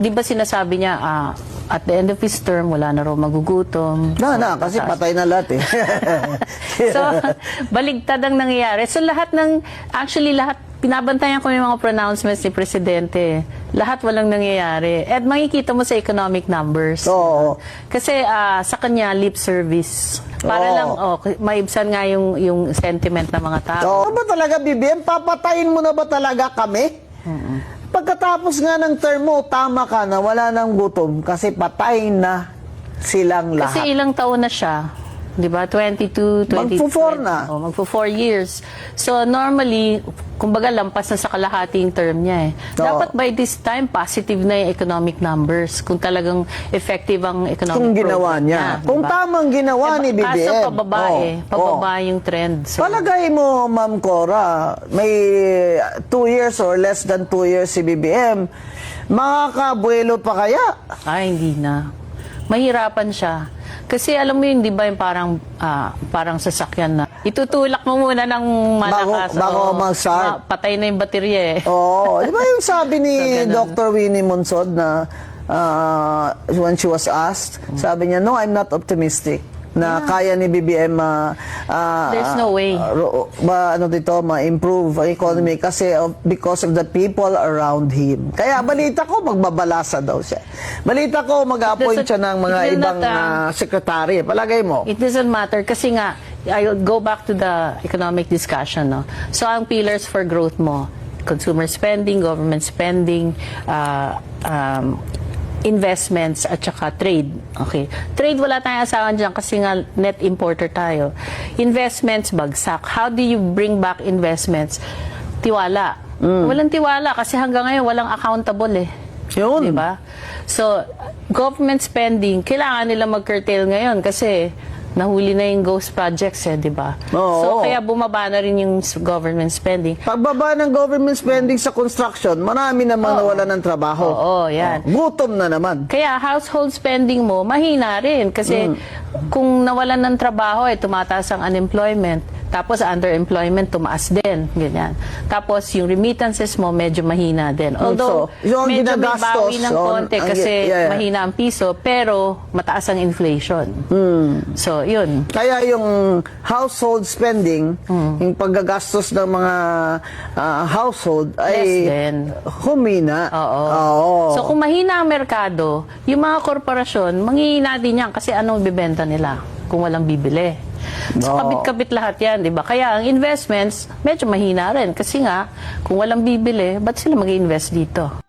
Di ba sinasabi niya, at the end of his term, wala na raw magugutom. Kasi patay na lahat eh. So, baligtad ang nangyayari. So, actually lahat, pinabantayan ko yung mga pronouncements ni Presidente. Lahat walang nangyayari. At makikita mo sa economic numbers. Oo. Kasi sa kanya, lip service. Para lang, maibsan nga yung sentiment ng mga tao. So, ba talaga, BBM? Papatayin mo na ba talaga kami? Pagkatapos nga ng term mo, tama ka na wala nang gutom kasi patay na silang lahat. Kasi ilang taon na siya. Di ba? 22, 23. Magpo-4 na. Magpo-4 years. So, normally, kumbaga, lampas na sa kalahating term niya eh. Dapat by this time, positive na yung economic numbers. Kung talagang effective ang economic Kung ginawa program niya. Kung diba? tamang ginawa ni BBM. Kaso pababa pababa yung trend. So, palagay mo, Ma'am Cora, may 2 years or less than 2 years si BBM, makakabuelo pa kaya? hindi na. Mahirapan siya. Kasi alam mo yun, di ba, yung parang sasakyan na. Itutulak mo muna ng malakas. Bago mag-start. Patay na yung baterya eh. Di ba yung sabi ni Dr. Winnie Monsod na when she was asked, sabi niya, no, I'm not optimistic na kaya ni BBM there's no way ma-improve ang economy kasi because of the people around him. Kaya balita ko magbabalasa daw siya. Balita ko mag-appoint siya ng mga ibang sekretary. Palagay mo? It doesn't matter kasi nga I'll go back to the economic discussion. No? So ang pillars for growth mo, consumer spending, government spending, investments at saka trade. Okay. Trade, wala tayong asahan dyan kasi nga net importer tayo. Investments, bagsak. How do you bring back investments? Tiwala. Walang tiwala kasi hanggang ngayon walang accountable eh. Yun. Diba? So, government spending, kailangan nila mag-curtail ngayon kasi nahuli na yung ghost projects eh, di ba? So, kaya bumaba na rin yung government spending. Pagbaba ng government spending sa construction, marami namang nawalan ng trabaho. Yan. Gutom na naman. Kaya household spending mo, mahina rin. Kasi kung nawalan ng trabaho, tumataas ang unemployment. Tapos underemployment, tumaas din. Ganyan. Tapos yung remittances mo, medyo mahina din. Although, medyo may bawi ng konti kasi mahina ang piso, pero mataas ang inflation. So, yun. Kaya yung household spending, yung paggagastos ng mga household ay humina. So, kung mahina ang merkado, yung mga korporasyon, manghihina din yan kasi anong bibenta nila kung walang bibili. So, kabit-kabit lahat yan, di ba? Kaya ang investments, medyo mahina rin. Kasi nga, kung walang bibili, ba't sila mag-invest dito?